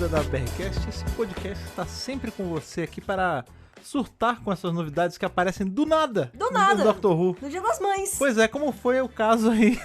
ouvintes da BRCast, esse podcast está sempre com você aqui para surtar com essas novidades que aparecem do nada. Do nada. Do Doctor Who. No Dia das Mães. Pois é, como foi o caso aí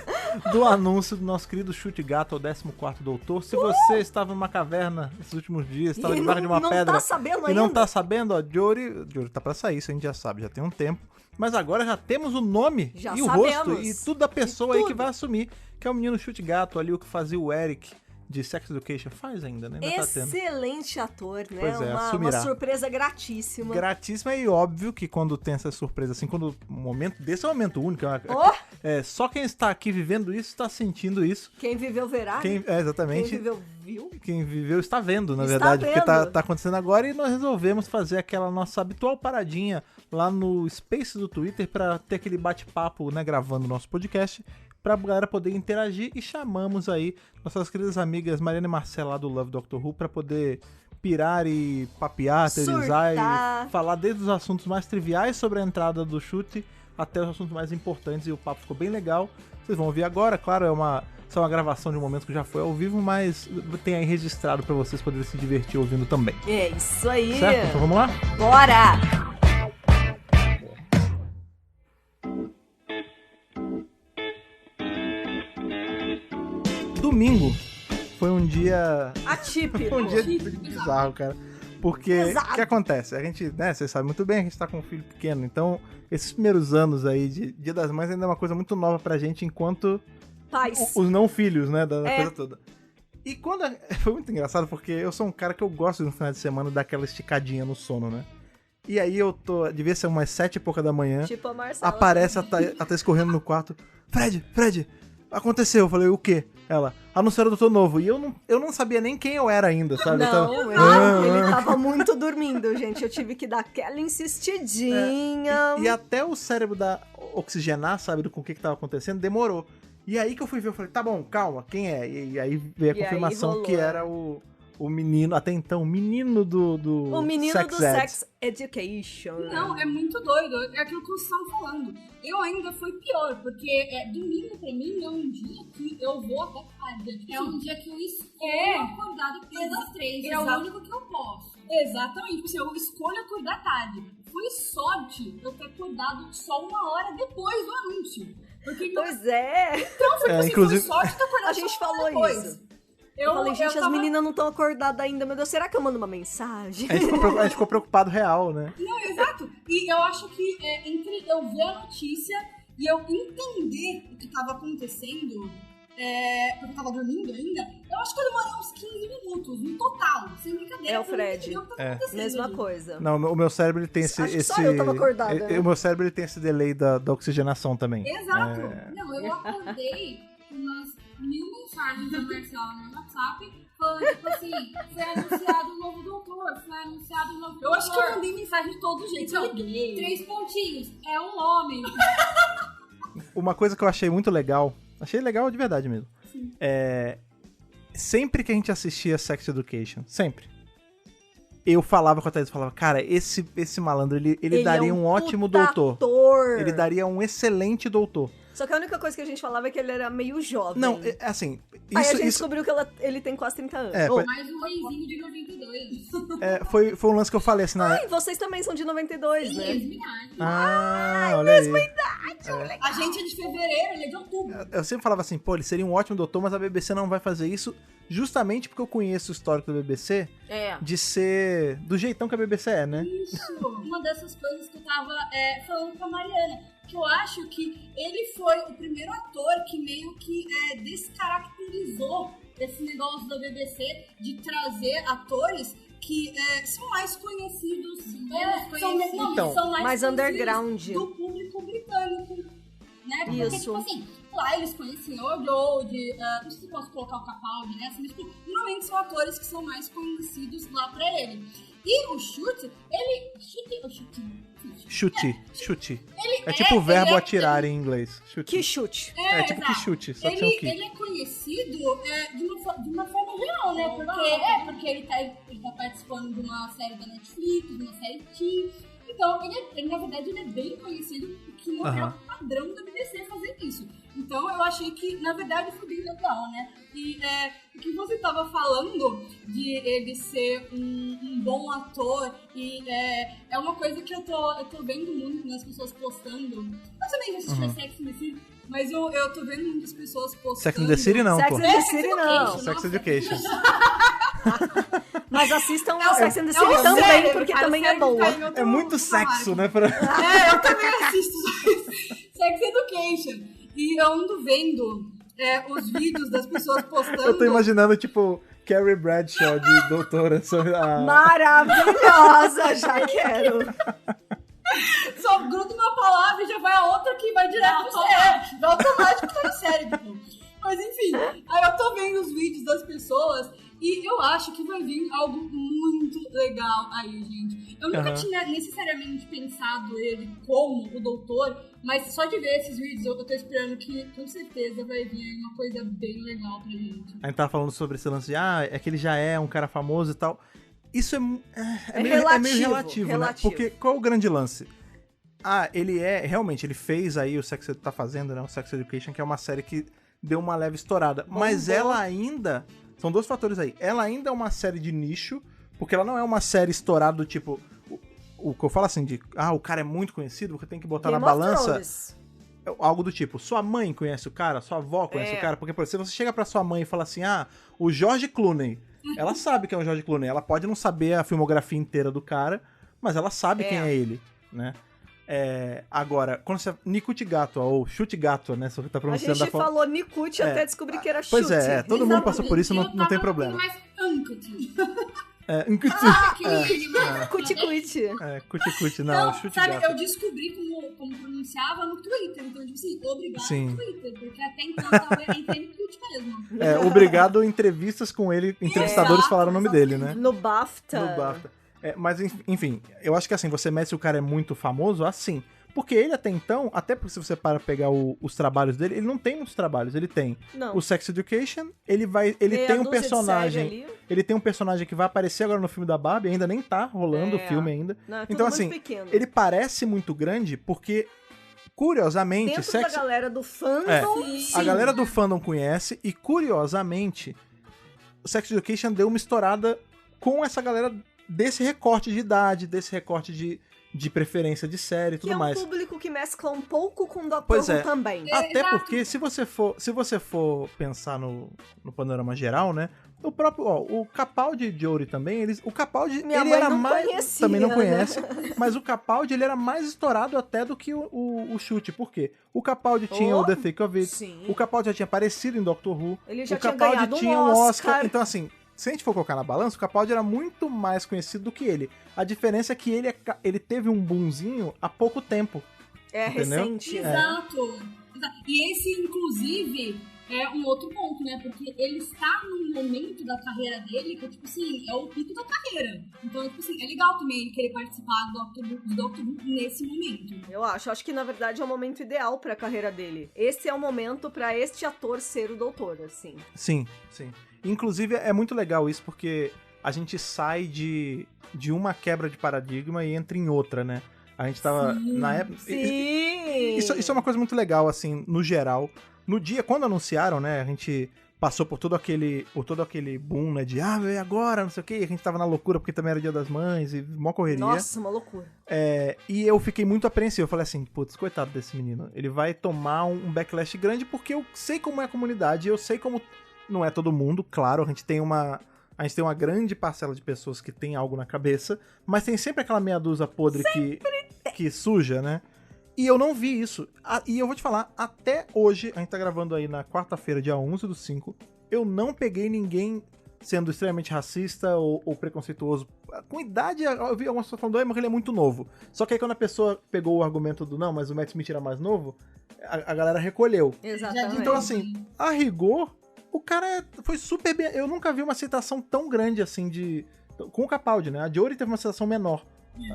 do anúncio do nosso querido Chute Gato, o 14º Doutor. Se você estava numa caverna esses últimos dias, estava debaixo de uma pedra não tá sabendo e não ainda. tá sabendo, ó, Jory tá pra sair, isso a gente já sabe, já tem um tempo. Mas agora já temos o nome Já e o sabemos. rosto e tudo da pessoa aí que vai assumir, que é o menino Chute Gato ali, o que fazia o Eric de Sex Education. Faz ainda, né? Ainda tá tendo. Excelente ator, né? Pois é, uma assumirá. surpresa gratíssima. Gratíssima e óbvio que quando tem essa surpresa assim, quando o momento desse é um momento único, Oh! só quem está aqui vivendo isso está sentindo isso. Quem viveu verá. Exatamente. Quem viveu viu. Quem viveu está vendo, na Está verdade, porque vendo. tá acontecendo agora e nós resolvemos fazer aquela nossa habitual paradinha lá no Space do Twitter para ter aquele bate-papo, né, gravando o nosso podcast, pra galera poder interagir e chamamos aí nossas queridas amigas Mariana e Marcela lá do Love Doctor Who pra poder pirar e papear, teorizar Surtar. e falar desde os assuntos mais triviais sobre a entrada do chute até os assuntos mais importantes, e o papo ficou bem legal. Vocês vão ouvir agora, claro, só uma gravação de um momento que já foi ao vivo, mas tem aí registrado pra vocês poderem se divertir ouvindo também. É isso aí. Certo? Então vamos lá? Bora! Domingo foi um dia... Atípico. Foi um dia bizarro, cara. Porque Exato. o que acontece? A gente, né, vocês sabem muito bem, a gente tá com um filho pequeno, então esses primeiros anos aí de Dia das Mães ainda é uma coisa muito nova pra gente enquanto Paz. os não filhos, né, da É. coisa toda. E quando... Foi muito engraçado porque eu sou um cara que eu gosto no final de semana daquela esticadinha no sono, né? E aí devia ser umas 7 e pouca da manhã, Tipo a Marcela. aparece a Thaís correndo no quarto. Fred, aconteceu. Eu falei, o quê? Ela, anunciaram o Doutor Novo. E eu não sabia nem quem eu era ainda, sabe? Ele tava muito dormindo, gente. Eu tive que dar aquela insistidinha. E até o cérebro oxigenar, sabe, com o que tava acontecendo, demorou. E aí que eu fui ver, eu falei, tá bom, calma, quem é? E aí veio a E aí confirmação rolou. que era o menino, até então, o menino do O menino Sex do Ed. Sex Education. Não, é muito doido. É aquilo que vocês estavam falando. Eu ainda fui pior, porque domingo pra mim é um dia que eu vou até tarde. É um dia que eu escolho acordar depois das 3. É o único que eu posso. Exatamente. Tipo assim, eu escolho acordar tarde. Foi sorte eu ter acordado só 1 hora depois do anúncio. Porque Pois é. então foi, assim, inclusive- foi sorte ter acordado A só gente 1 hora falou depois. isso. Eu falei, gente, as tava- meninas não estão acordadas ainda. Meu Deus, será que eu mando uma mensagem? A gente ficou preocupado real, né? Não, exato. E eu acho que entre eu ver a notícia e eu entender o que estava acontecendo, porque eu tava dormindo ainda, eu acho que eu demorei uns 15 minutos no total, sem brincadeira. É o Fred. pra entender o que tava acontecendo Mesma ali. coisa. Não, o meu cérebro ele tem esse... Acho que só eu tava acordada, né? O meu cérebro ele tem esse delay da oxigenação também. Exato. Não, eu acordei com umas 1000 mensagens da Marcela no WhatsApp falando, tipo assim, foi anunciado o novo doutor, foi anunciado o novo doutor. Eu acho que eu mandei mensagem de todo jeito. Não, Eu liguei. 3 pontinhos, é um homem. Uma coisa que eu achei muito legal, achei legal de verdade mesmo, sempre que a gente assistia Sex Education, sempre, eu falava com a Thaís, cara, esse malandro, ele daria é um ótimo puta doutor. ator. Ele daria um excelente doutor. Só que a única coisa que a gente falava é que ele era meio jovem. Não, assim, Aí a gente isso descobriu que ele tem quase 30 anos. É, Oh, foi- Mais um reizinho de 92. foi um lance que eu falei assim na... Ai, vocês também são de 92, né? Mesminagem. Olha aí. A gente é de fevereiro, ele é de outubro. Eu sempre falava assim, pô, ele seria um ótimo doutor, mas a BBC não vai fazer isso justamente porque eu conheço o histórico da BBC É. de ser do jeitão que a BBC é, né? Isso, uma dessas coisas que eu tava falando com a Mariana, que eu acho que ele foi o primeiro ator que meio que descaracterizou esse negócio da BBC de trazer atores que são mais conhecidos, Então, são mais mais conhecidos underground. do público britânico, né? Porque, Isso. tipo assim, lá eles conheciam o Jodie, não sei se eu posso colocar o Capaldi nessa, mas tipo, normalmente são atores que são mais conhecidos lá pra ele. E o Chute, Chute. Ele É tipo o verbo ele atirar em inglês. Chute. Que chute. É tipo que exato. chute, só que sem o que. Ele é conhecido de uma forma geral, né? Porque ele tá participando de uma série da Netflix, de uma série Teen. Então, ele na verdade, ele é bem conhecido, que não é o padrão da BBC fazer isso. Então eu achei que, na verdade, foi bem legal, né? E o que você tava falando de ele ser um bom ator, e é uma coisa que eu tô vendo muito nas pessoas postando. Eu também já assisti Sex and the City, mas eu tô vendo muitas pessoas postando. Sex and the City não, Sex pô. and the City não. Sex Education. Mas assistam ao Sex and the City uma também, série, porque cara, também é série que boa. tá em outro É muito sexo, né? eu também assisto Sex Education. E eu ando vendo os vídeos das pessoas postando. Eu tô imaginando, tipo, Carrie Bradshaw de doutora sobre a... Maravilhosa, já quero. Só gruda uma palavra e já vai a outra que vai direto pro cérebro. Vai automático tá no cérebro. Mas enfim, aí eu tô vendo os vídeos das pessoas e eu acho que vai vir algo muito legal aí, gente. Eu nunca tinha necessariamente pensado ele como o doutor, mas só de ver esses vídeos eu tô esperando que com certeza vai vir uma coisa bem legal pra gente. A gente tava falando sobre esse lance de, é que ele já é um cara famoso e tal. Isso é meio relativo, né? Porque qual é o grande lance? Ele realmente, ele fez aí o Sex tá fazendo, né? O Sex Education, que é uma série que deu uma leve estourada. Mas ela ainda... São dois fatores aí. Ela ainda é uma série de nicho, porque ela não é uma série estourada do tipo... O que eu falo assim de... o cara é muito conhecido, você tem que botar na balança... Algo do tipo, sua mãe conhece o cara, sua avó conhece o cara. Porque, por exemplo, se você chega pra sua mãe e fala assim, o George Clooney... Ela sabe quem é o George Clooney. Ela pode não saber a filmografia inteira do cara, mas ela sabe quem é ele, né? Agora, quando você... Nikut Gatwa, ou Chute Gatwa, né? Só que tá pronunciando a gente falou Nikut até descobrir que era Chute. Pois todo mundo passou por isso, não tem problema. Mas Ankut. Cuti-cuti. Cuti-cuti, não, Chute sabe, Gatwa. eu descobri como pronunciava no Twitter. Então, tipo assim, obrigado no Twitter. Porque até então eu tava entendendo Nikut mesmo. Obrigado, entrevistas com ele, entrevistadores falaram o nome dele, né? No BAFTA. Mas, enfim, eu acho que assim, você mete se o cara é muito famoso, assim. Porque ele até então, até porque se você para pegar os trabalhos dele, ele não tem muitos trabalhos. Ele tem o Sex Education, ele tem um personagem. Ele tem um personagem que vai aparecer agora no filme da Barbie, ainda nem tá rolando o filme ainda. Não, então, assim, ele parece muito grande porque, curiosamente, dentro da galera do fandom, a galera do fandom conhece, e curiosamente, o Sex Education deu uma estourada com essa galera desse recorte de idade, desse recorte de preferência de série e tudo mais. Que é um público que mescla um pouco com o Dr. Who também. Até porque, se você for pensar no panorama geral, né? O próprio, o Capaldi de Jory também, o Capaldi, ele era mais... Conhecia, também não conhece, né? mas o Capaldi, ele era mais estourado até do que o Chute. Por quê? O Capaldi tinha o The Thick of It, sim. O Capaldi já tinha aparecido em Doctor Who, ele já o Capaldi tinha um Oscar. Então, assim, se a gente for colocar na balança, o Capaldi era muito mais conhecido do que ele. A diferença é que ele teve um boomzinho há pouco tempo. Entendeu? Recente. Exato. E esse, inclusive, é um outro ponto, né? Porque ele está num momento da carreira dele que, tipo assim, é o pico da carreira. Então, tipo assim, é legal também ele querer participar do Doctor Who nesse momento. Eu acho que na verdade é o momento ideal pra carreira dele. Esse é o momento pra este ator ser o doutor, assim. Sim. Inclusive, é muito legal isso, porque a gente sai de uma quebra de paradigma e entra em outra, né? A gente tava, na época... Sim! Isso é uma coisa muito legal, assim, no geral. No dia, quando anunciaram, né, a gente passou por todo aquele boom, né, de, e agora, não sei o quê, e a gente tava na loucura, porque também era Dia das Mães, e mó correria. Nossa, uma loucura. E eu fiquei muito apreensivo, eu falei assim, putz, coitado desse menino, ele vai tomar um backlash grande, porque eu sei como é a comunidade, eu sei como... Não é todo mundo, claro, a gente tem uma grande parcela de pessoas que tem algo na cabeça, mas tem sempre aquela meia dúzia podre que suja, né? E eu não vi isso. E eu vou te falar, até hoje, a gente tá gravando aí na quarta-feira, dia 11/5, eu não peguei ninguém sendo extremamente racista ou preconceituoso. Com idade, eu vi algumas pessoas falando, mas ele é muito novo. Só que aí quando a pessoa pegou o argumento do não, mas o Matt Smith era mais novo, a galera recolheu. Exatamente. Então, assim, a rigor, o cara foi super bem... Eu nunca vi uma aceitação tão grande, assim, com o Capaldi, né? A Jory teve uma aceitação menor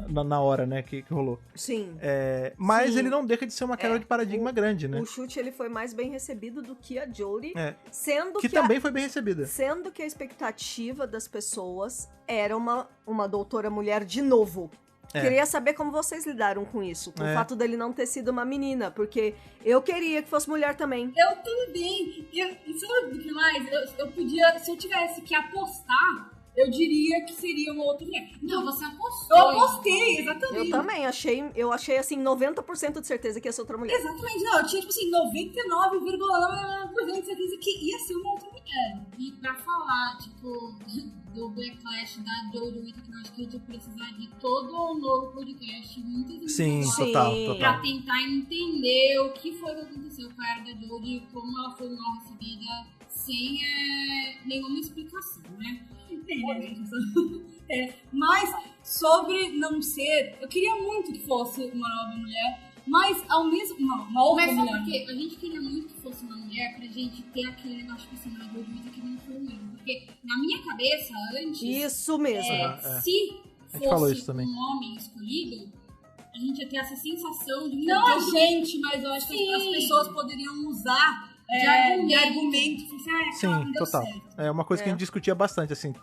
na hora, né, que rolou. Sim. Mas Sim. ele não deixa de ser uma quebra de paradigma grande, né? O Chute, ele foi mais bem recebido do que a Jory, sendo que também foi bem recebida. Sendo que a expectativa das pessoas era uma doutora mulher de novo. Queria saber como vocês lidaram com isso, com o fato dele não ter sido uma menina, porque eu queria que fosse mulher também. Eu também. E sabe o que mais? Eu podia, se eu tivesse que apostar, eu diria que seria uma outra mulher. Não, você apostou. Eu apostei, exatamente. Eu também, eu achei assim, 90% de certeza que ia ser outra mulher. Exatamente, não, eu tinha tipo assim, 99,9% de certeza que ia ser uma outra mulher. E pra falar, tipo, do backlash da Jodie Whittaker, eu acho que a gente ia precisar de todo um novo podcast, muitas Sim, informações, total. pra tentar entender o que foi que aconteceu com a era da Jodie, como ela foi mal recebida, sem nenhuma explicação, né? Mas sobre não ser, eu queria muito que fosse uma nova mulher, mas ao mesmo uma outra Mas mulher. sabe por quê? A gente queria muito que fosse uma mulher pra gente ter aquele negócio que assim, a Jodie Whittaker não foi mesmo. Porque na minha cabeça, antes, Isso mesmo. se A gente falou isso fosse também. um homem escolhido, a gente ia ter essa sensação de Não a gente, mas eu acho que as pessoas poderiam usar de argumento. Sim, total. É uma coisa que a gente discutia bastante, assim,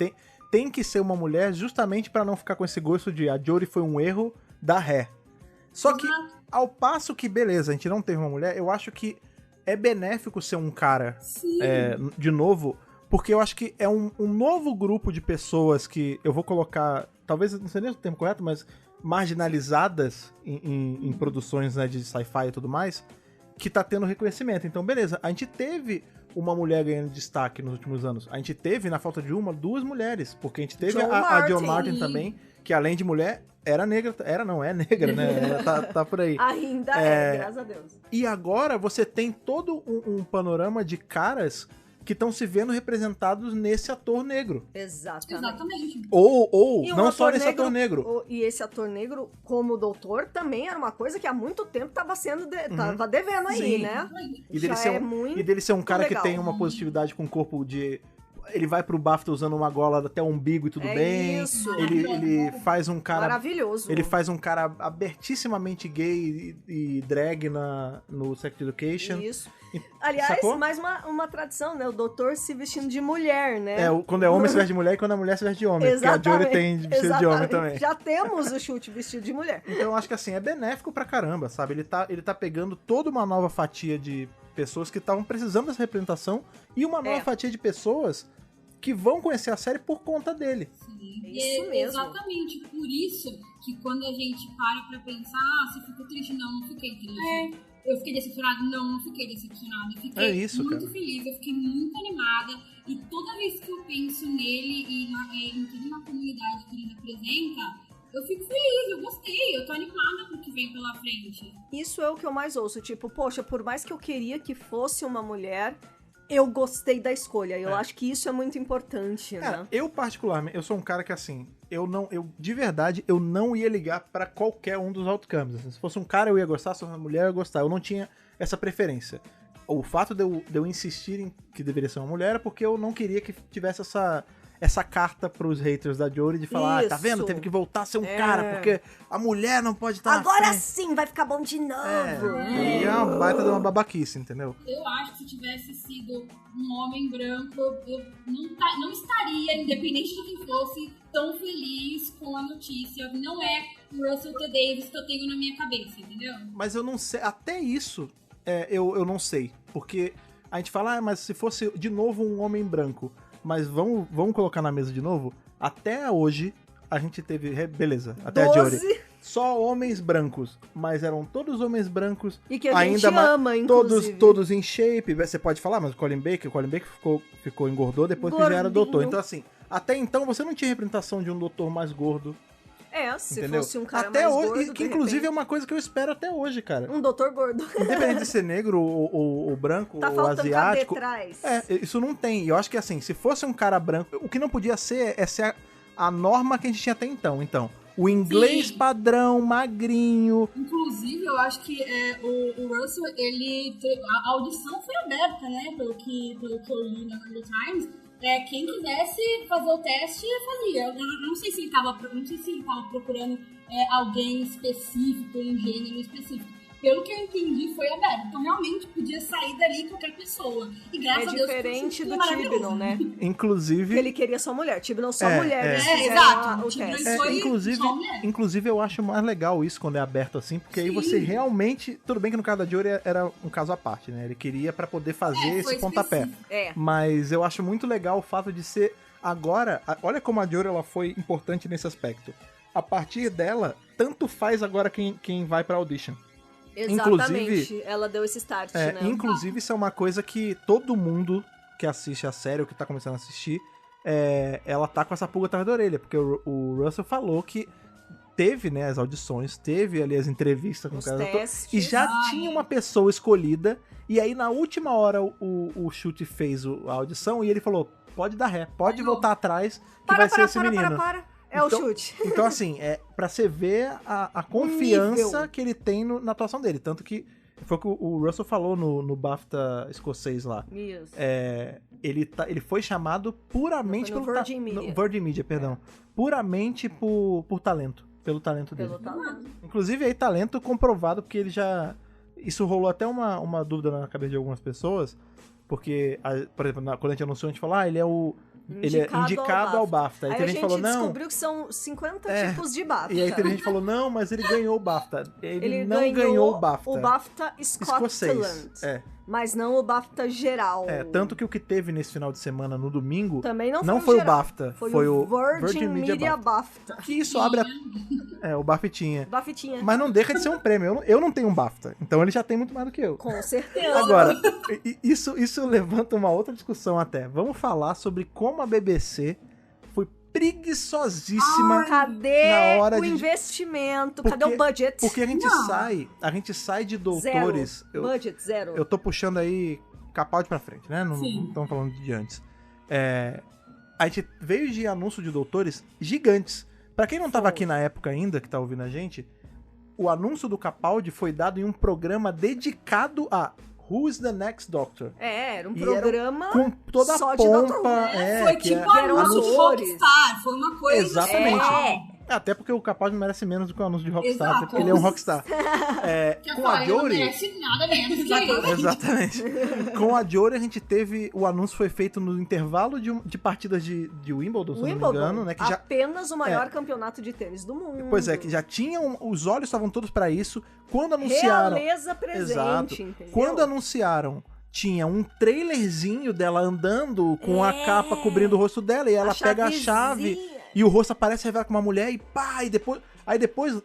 tem que ser uma mulher justamente pra não ficar com esse gosto de a Jodie foi um erro da ré. Só que, ao passo que, beleza, a gente não teve uma mulher, eu acho que é benéfico ser um cara, de novo, porque eu acho que é um novo grupo de pessoas que eu vou colocar, talvez, não sei nem o termo correto, mas marginalizadas em produções, né, de sci-fi e tudo mais, que tá tendo reconhecimento. Então, beleza, a gente teve uma mulher ganhando destaque nos últimos anos. A gente teve, na falta de uma, 2 mulheres, porque a gente teve a Jo Martin também, que além de mulher, era negra, é negra, né? Ela tá por aí. Ainda graças a Deus. E agora você tem todo um panorama de caras que estão se vendo representados nesse ator negro. Exatamente. Ou E um não só ator nesse ator negro. E esse ator negro, como doutor, também era uma coisa que há muito tempo tava sendo tava devendo aí, Sim. né? E dele, Já muito dele ser um cara legal. que tem uma positividade com o corpo de... Ele vai pro BAFTA usando uma gola até o umbigo e tudo bem. Isso. Ele faz um cara... Maravilhoso. Ele faz um cara abertissimamente gay e drag no Sex Education. Isso. Aliás, Sacou? mais uma tradição, né? O doutor se vestindo de mulher, né? Quando é homem se veste de mulher e quando é mulher se veste de homem. Exatamente. Porque a Jodie tem vestido de homem também. Já temos o chute vestido de mulher. Então eu acho que assim, é benéfico pra caramba, sabe? Ele tá pegando toda uma nova fatia de pessoas que estavam precisando dessa representação e uma nova fatia de pessoas que vão conhecer a série por conta dele. Sim, Isso mesmo. Exatamente por isso que quando a gente para pra pensar, você ficou triste? Não fiquei triste. Eu fiquei decepcionada? Não fiquei decepcionada. Eu fiquei muito feliz, eu fiquei muito animada. E toda vez que eu penso nele e em toda uma comunidade que ele representa, eu fico feliz, eu gostei, eu tô animada pro que vem pela frente. Isso é o que eu mais ouço. Tipo, poxa, por mais que eu queria que fosse uma mulher, eu gostei da escolha. Eu acho que isso é muito importante, né? Eu particularmente, eu sou um cara que assim, de verdade, eu não ia ligar pra qualquer um dos outcomes. Assim, se fosse um cara eu ia gostar, se fosse uma mulher eu ia gostar. Eu não tinha essa preferência. O fato de eu insistir em que deveria ser uma mulher era porque eu não queria que tivesse essa carta pros haters da Jodie de falar, tá vendo? Teve que voltar a ser um cara, porque a mulher não pode estar Agora na frente. sim vai ficar bom de novo. E é uma baita de uma babaquice, entendeu? Eu acho que se tivesse sido um homem branco, eu não estaria, independente de quem fosse, tão feliz com a notícia. Não é o Russell T. Davies que eu tenho na minha cabeça, entendeu? Mas eu não sei, até isso eu não sei. Porque a gente fala, mas se fosse de novo um homem branco, mas vamos colocar na mesa de novo, até hoje a gente teve, beleza, até 12. a Jodie. Só homens brancos, mas eram todos homens brancos. E que a ainda gente ama, inclusive. Todos em shape. Você pode falar, mas o Colin Baker ficou engordou depois que já era doutor. Então assim, até então você não tinha representação de um doutor mais gordo. Se entendeu? fosse um cara até mais hoje, gordo, que inclusive é uma coisa que eu espero até hoje, cara. um doutor gordo. Independente de ser negro ou branco Tá ou faltando asiático. caber atrás. Isso não tem. E eu acho que assim, se fosse um cara branco, o que não podia ser é ser a norma que a gente tinha até então. Então, o inglês padrão, magrinho. Inclusive, eu acho que o Russell, a audição foi aberta, né? Pelo que eu li na New York Times. Quem quisesse fazer o teste, fazia. Eu não sei se ele estava procurando alguém específico, um gênero específico. pelo que eu entendi, foi aberto. Então, realmente, podia sair dali qualquer pessoa. E graças a Deus, diferente do Tibnon, né? Inclusive... Ele queria só mulher. Tibnon só mulheres. Exato. O teste. Inclusive, eu acho mais legal isso quando é aberto assim, porque aí você realmente... Tudo bem que no caso da Jory era um caso à parte, né? Ele queria pra poder fazer esse pontapé. Mas eu acho muito legal o fato de ser... Agora, olha como a Jory ela foi importante nesse aspecto. A partir dela, tanto faz agora quem vai pra audition. Exatamente, inclusive, ela deu esse start, né? Inclusive, isso é uma coisa que todo mundo que assiste a série, ou que tá começando a assistir, ela tá com essa pulga atrás da orelha, porque o Russell falou que teve, né, as audições, teve ali as entrevistas com o cara, e já tinha uma pessoa escolhida, e aí na última hora o Chute fez a audição, e ele falou, pode dar ré, pode voltar atrás, que vai ser esse menino. O Chute. Então, assim, pra você ver a confiança que ele tem na atuação dele. Tanto que foi o que o Russell falou no BAFTA escocês lá. Isso. Ele foi chamado puramente pelo Virgin Media. Virgin Media, perdão. Puramente por talento. Pelo talento dele. Pelo talento. Inclusive, aí, talento comprovado, porque ele já... Isso rolou até uma dúvida na cabeça de algumas pessoas. Porque, por exemplo, quando a gente anunciou, a gente falou, ele é indicado ao BAFTA. Aí a gente falou, não... descobriu que são 50 tipos de BAFTA. E aí a gente falou, não, mas ele ganhou o BAFTA. Ele não ganhou o BAFTA. O BAFTA Scotland. Mas não o BAFTA geral. Tanto que o que teve nesse final de semana, no domingo, também não foi geral. o BAFTA. Foi o Virgin Media BAFTA. Que isso abre o BAFTinha. BAFTinha. Mas não deixa de ser um prêmio. Eu não tenho um BAFTA. Então ele já tem muito mais do que eu. Com certeza. Agora, isso levanta uma outra discussão até. Vamos falar sobre como a BBC foi preguiçosíssima cadê na hora o investimento? Cadê o budget? Porque a gente sai de doutores... Budget, zero. Eu tô puxando aí Capaldi pra frente, né? Não estamos falando de antes. A gente veio de anúncio de doutores gigantes. Pra quem não tava aqui na época ainda, que tá ouvindo a gente, o anúncio do Capaldi foi dado em um programa dedicado a Who's the Next Doctor? Era um programa com toda só a de pompa. Foi tipo anúncio de Rockstar, foi uma coisa... Exatamente. Até porque o Capaldi merece menos do que o anúncio de Rockstar, porque ele é um Rockstar. Com a Jory... Não merece nada menos que ele. Exatamente. Com a Jory, a gente teve... O anúncio foi feito no intervalo de partidas de Wimbledon, se não me engano. Né, que apenas o maior campeonato de tênis do mundo. Pois é, que já tinham... Os olhos estavam todos pra isso. Quando anunciaram... Realeza presente, Exato. Entendeu? Quando anunciaram... Tinha um trailerzinho dela andando com a capa cobrindo o rosto dela, e ela pega a chave e o rosto aparece, revela com uma mulher e pá, e depois,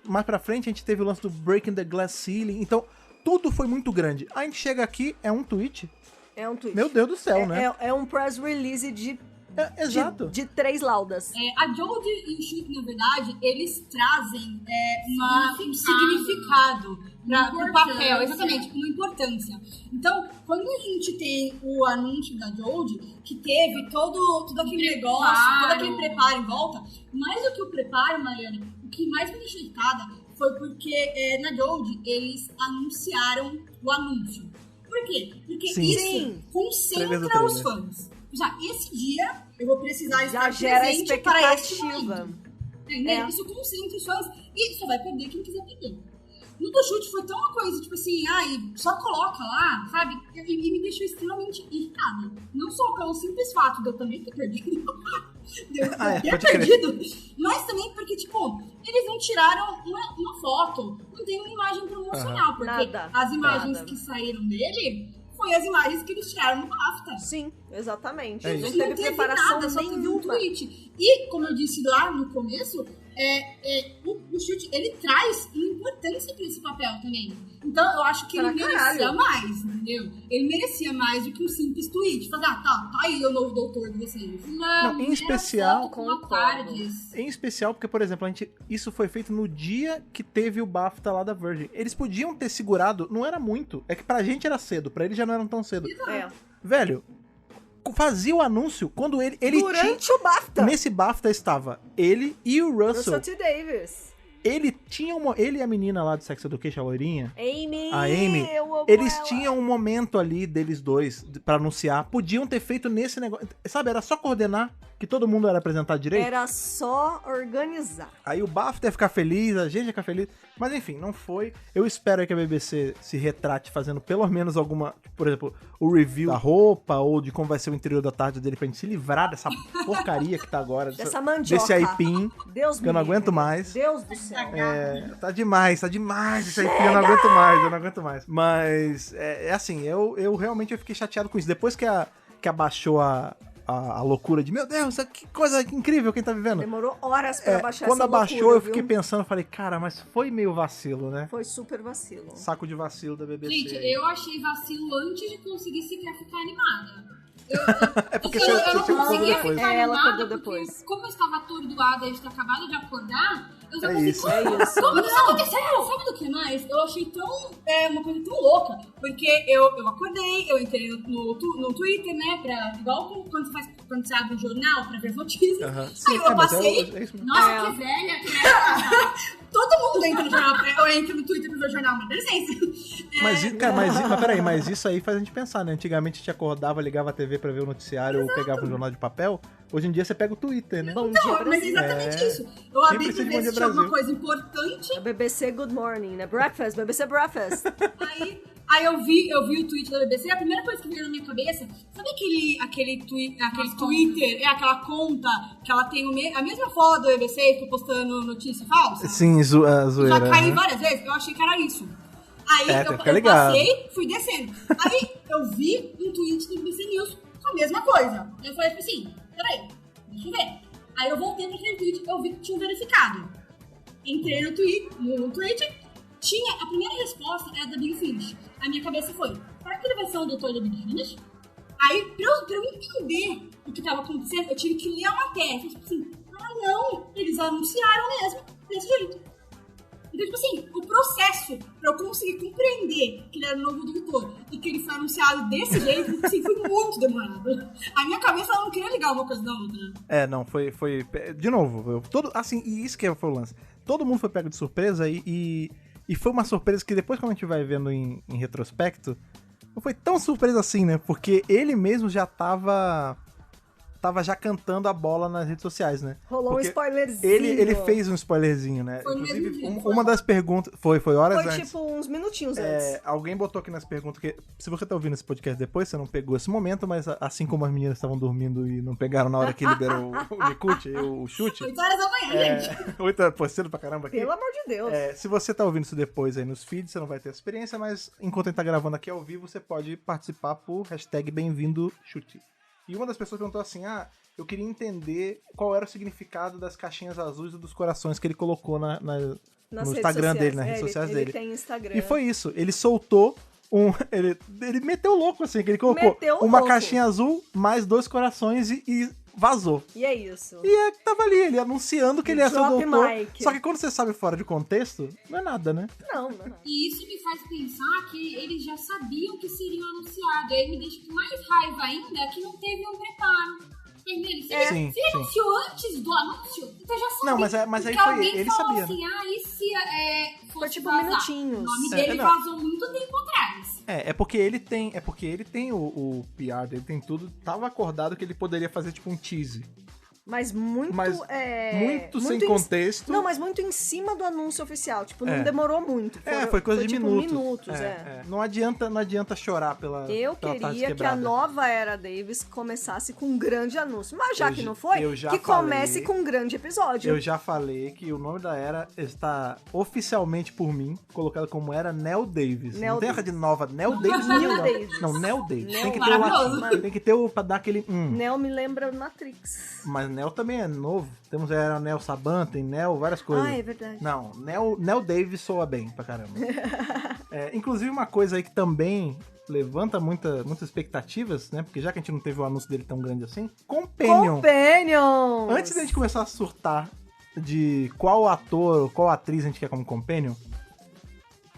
mais pra frente, a gente teve o lance do Breaking the Glass Ceiling. Então, tudo foi muito grande. A gente chega aqui, é um tweet. É um tweet. Meu Deus do céu, né? É um press release de exato. De 3 laudas. A Jodie e o Chute, na verdade, eles trazem um significado pro papel, exatamente, uma importância. Então, quando a gente tem o anúncio da Jodie, que teve todo aquele negócio, todo aquele preparo em volta, mais do que o preparo, Mariana, o que mais me deixou irritada foi porque na Jodie eles anunciaram o anúncio. Por quê? Porque isso concentra os fãs. Já esse dia eu vou precisar estar presente para este momento. Isso concentra os fãs e só vai perder quem quiser perder. No do Chute foi tão uma coisa, tipo assim, só coloca lá, sabe? E me deixou extremamente irritada. Não só pelo simples fato de eu também ter perdido. Mas também porque, tipo, eles não tiraram uma foto, não tem uma imagem promocional, porque as imagens que saíram dele foi as imagens que eles tiraram no BAFTA. Sim, exatamente. Não teve preparação nada, só teve um tweet. E, como eu disse lá no começo, o Chute, ele traz uma importância pra esse papel também. Então, eu acho que ele merecia mais, entendeu? Ele merecia mais do que um simples tweet. Falar, tá aí o novo doutor de vocês. Não, em especial... Em especial porque, por exemplo, isso foi feito no dia que teve o BAFTA lá da Virgin. Eles podiam ter segurado, não era muito. É que pra gente era cedo, pra eles já não eram tão cedo. Velho... Fazia o anúncio quando ele durante o BAFTA. Nesse BAFTA estava ele e o Russell T. Davis. Ele e a menina lá do Sex Education, a loirinha, a Amy, eles tinham um momento ali deles dois pra anunciar. Podiam ter feito nesse negócio. Sabe, era só coordenar, que todo mundo era apresentado direito. Era só organizar. Aí o BAFTA ia ficar feliz, a gente ia ficar feliz. Mas enfim, não foi. Eu espero que a BBC se retrate fazendo pelo menos alguma, por exemplo, o review da roupa ou de como vai ser o interior da tarde dele pra gente se livrar dessa porcaria que tá agora. Dessa mandioca. Desse aipim. Deus que eu não aguento mais. Deus do céu. Tá demais esse aipim, eu não aguento mais. Mas, assim, eu realmente fiquei chateado com isso. Depois que abaixou a loucura de, meu Deus, que coisa incrível quem tá vivendo. Demorou horas pra baixar quando essa abaixou, loucura, eu fiquei pensando, falei, cara, mas foi meio vacilo, né? Foi super vacilo. Saco de vacilo da BBC. Gente, eu achei vacilo antes de conseguir sequer ficar animada. É porque eu não conseguia depois. ficar Ela animada acordou depois. porque, como eu estava atordoada de ter acabado de acordar, eu já isso. Como isso aconteceu? Sabe do que mais? Eu achei uma coisa tão louca, porque eu acordei, eu entrei no Twitter, né, igual quando você abre um jornal pra ver notícias. Sim, aí eu passei, isso nossa, que velha que é. Todo mundo entra no jornal, eu entro no Twitter pra ver o jornal, mas dá licença. Mas peraí, mas isso aí faz a gente pensar, né? Antigamente a gente acordava, ligava a TV pra ver o noticiário ou pegava um jornal de papel. Hoje em dia você pega o Twitter, né? Bom dia, Brasil. Mas é exatamente isso. Eu abri pra ver se tinha alguma coisa importante. A BBC Good Morning, né? Breakfast, BBC Breakfast. Aí eu vi o tweet da BBC, a primeira coisa que veio na minha cabeça, sabe aquele Twitter, aquela conta que ela tem a mesma foto do BBC e fica postando notícia falsa? Sim, zoeira. Já caí várias vezes, eu achei que era isso. Aí eu passei, fui descendo. Aí eu vi um tweet do BBC News com a mesma coisa. Eu falei assim, peraí, deixa eu ver. Aí eu voltei pra aquele tweet, eu vi que tinha verificado. Entrei no tweet, tinha, a primeira resposta era da Big Finish. A minha cabeça foi, será que ele vai ser o doutor da Big Finish? Aí, pra eu entender o que tava acontecendo, eu tive que ler a matéria. Tipo assim, não, eles anunciaram mesmo, desse jeito. Então, tipo assim, o processo pra eu conseguir compreender que ele era o novo doutor e que ele foi anunciado desse jeito, assim, foi muito demorado. A minha cabeça não queria ligar uma coisa da outra. Não, foi... De novo, assim, e isso que foi o lance. Todo mundo foi pego de surpresa e foi uma surpresa que depois, quando a gente vai vendo em retrospecto, não foi tão surpresa assim, né? Porque ele mesmo já tava já cantando a bola nas redes sociais, né? Rolou porque um spoilerzinho. Ele fez um spoilerzinho, né? Foi inclusive, mesmo, uma das perguntas... Foi horas antes. Foi tipo uns minutinhos antes. Alguém botou aqui nas perguntas que... Se você tá ouvindo esse podcast depois, você não pegou esse momento, mas assim como as meninas estavam dormindo e não pegaram na hora que liberou o Nikut, o chute... 8 horas da manhã, gente. 8 horas, pô, cedo pra caramba aqui. Pelo amor de Deus. Se você tá ouvindo isso depois aí nos feeds, você não vai ter essa experiência, mas enquanto a gente tá gravando aqui ao vivo, você pode participar por #bem-vindo-chute. E uma das pessoas perguntou assim, eu queria entender qual era o significado das caixinhas azuis e dos corações que ele colocou no Instagram dele, nas redes sociais dele. Ele tem Instagram. E foi isso, ele soltou ele meteu louco assim, que ele colocou uma caixinha azul mais 2 corações e vazou. E é isso. E tava ali, ele anunciando que ele ia ser o doutor. Mike. Só que quando você sabe fora de contexto, não é nada, né? Não. E isso me faz pensar que eles já sabiam que seria anunciado. E aí me deixa com mais raiva ainda que não teve um preparo. Entendeu? Se ele anunciou antes do anúncio, então já sabia. Não, mas aí foi ele sabia. Assim, né? E se foi tipo vazar? minutinhos. O nome dele vazou muito tempo atrás. É porque ele tem o PR dele, tem tudo. Tava acordado que ele poderia fazer tipo um tease. Mas muito sem contexto. Não, mas muito em cima do anúncio oficial. Tipo, não demorou muito. Foi coisa de tipo, minutos. Não adianta chorar pela Eu queria que a nova era Davis começasse com um grande anúncio. Mas já que não foi, que comece com um grande episódio. Eu já falei que o nome da era está oficialmente por mim colocado como era Nell Davis. Não tem essa de nova. Nell Davis não. Não, Nell Davis. Tem que ter o latim. Tem que ter o pra dar aquele... Nell me lembra Matrix. Mas Nell também é novo. Temos a Nell Saban, tem Nell, várias coisas. É verdade. Não, Nell Davis soa bem pra caramba. Inclusive uma coisa aí que também levanta muitas expectativas, né? Porque já que a gente não teve o anúncio dele tão grande assim. Companion! Antes da gente começar a surtar de qual ator, qual atriz a gente quer como Companion,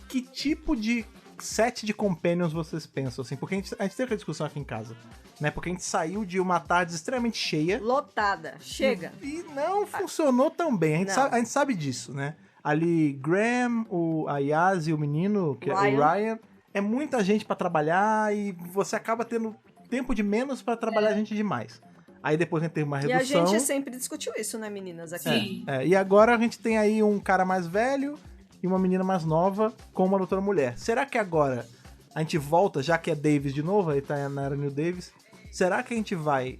que tipo de set de Companions vocês pensam, assim? Porque a gente teve aquela discussão aqui em casa, né? Porque a gente saiu de uma tarde extremamente cheia. Lotada. Chega. E não funcionou tão bem. A gente sabe disso, né? ali Graham, a Yaz e o menino, que é o Ryan. É muita gente pra trabalhar e você acaba tendo tempo de menos pra trabalhar gente demais. Aí depois a gente tem uma redução. E a gente sempre discutiu isso, né, meninas? Aqui. E agora a gente tem aí um cara mais velho e uma menina mais nova com uma doutora mulher. Será que agora a gente volta, já que é Davis de novo, aí tá na era New Davis, será que a gente vai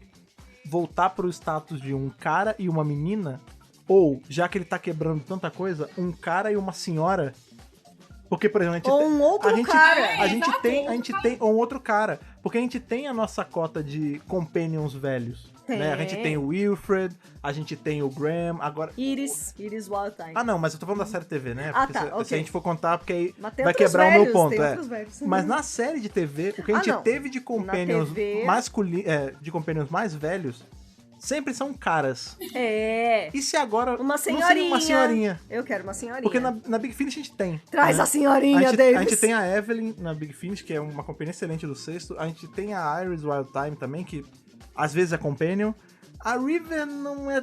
voltar pro status de um cara e uma menina? Ou, já que ele tá quebrando tanta coisa, um cara e uma senhora? Porque, por exemplo, ou um outro cara. A gente tem ou um outro cara. Porque a gente tem a nossa cota de companions velhos. Né? A gente tem o Wilfred, a gente tem o Graham, agora... Iris Wildthyme. Ah, não, mas eu tô falando da série TV, né? Porque se a gente for contar, porque aí vai quebrar o meu ponto. Velhos. Mas na série de TV, o que a gente teve de companions de companions mais velhos, sempre são caras. E se agora... Uma senhorinha. Uma Eu quero uma senhorinha. Porque na Big Finish a gente tem. Traz a senhorinha, Davis. A gente tem a Evelyn na Big Finish, que é uma companhia excelente do sexto. A gente tem a Iris Wildthyme também, que às vezes é companion. A River não é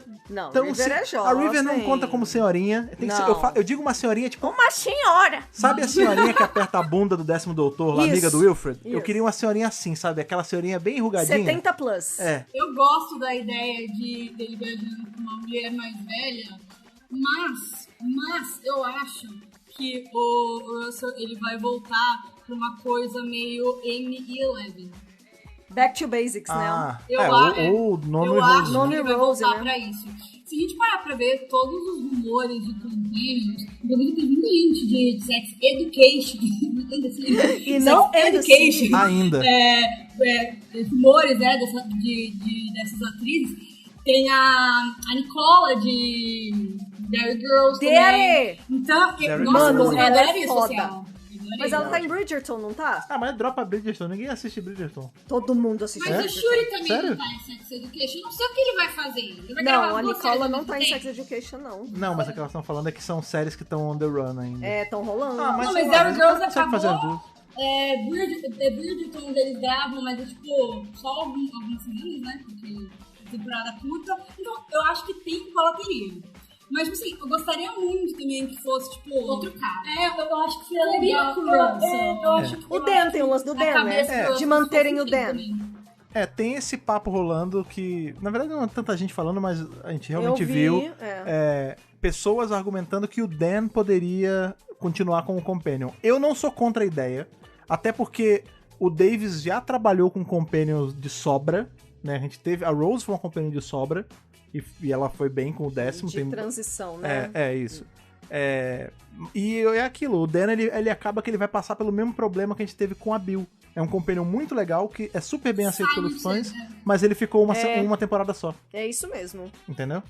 tão... River é jovem. A River não conta como senhorinha. Tem que ser, eu digo uma senhorinha, tipo... Uma senhora! Sabe a senhorinha que aperta a bunda do 10º doutor, lá, amiga do Wilfred? Eu queria uma senhorinha assim, sabe? Aquela senhorinha bem enrugadinha. 70 plus. Eu gosto da ideia dele beijando com uma mulher mais velha, mas eu acho que o Russell, ele vai voltar pra uma coisa meio Amy e Eleven. Back to basics, né? Ou Noni Rose. Noni Rose, vai voltar pra isso. Se a gente parar pra ver todos os rumores de companions, inclusive tem muita gente de sex education, e não education, ainda. Rumores, né, dessas atrizes. Tem a Nicola de Derry Girls também. Então, nossa, ela é foda. Social. Mas ela tá em Bridgerton, não tá? Mas dropa Bridgerton, ninguém assiste Bridgerton. Todo mundo assiste Mas Bridgerton. o Shuri também Sério? não tá em Sex Education. Não sei o que ele vai fazer. Ele vai não, a Nicola não tá em Sex Education, não. Não, mas o que elas estão falando é que são séries que estão on the run ainda. Estão rolando. Mas Derry Girls acabou. Bridgerton eles gravam, mas é tipo só algumas semanas, né? Porque temporada curta. Então, eu acho que tem colateria. Mas, assim, eu gostaria muito também que fosse, tipo... outro cara. Eu acho que seria legal. O Dan, tem o lance do Dan, né? De manterem o Dan. Tem esse papo rolando que... Na verdade, não é tanta gente falando, mas a gente realmente viu. Pessoas argumentando que o Dan poderia continuar como companion. Eu não sou contra a ideia. Até porque o Davis já trabalhou com companions de sobra. Né? A gente teve... A Rose foi uma companion de sobra. E ela foi bem com o 10º. De transição, né? Isso. E é aquilo, o Dan, ele acaba que ele vai passar pelo mesmo problema que a gente teve com a Bill. É um companion muito legal, que é super bem aceito pelos fãs, mas ele ficou uma temporada só. É isso mesmo. Entendeu?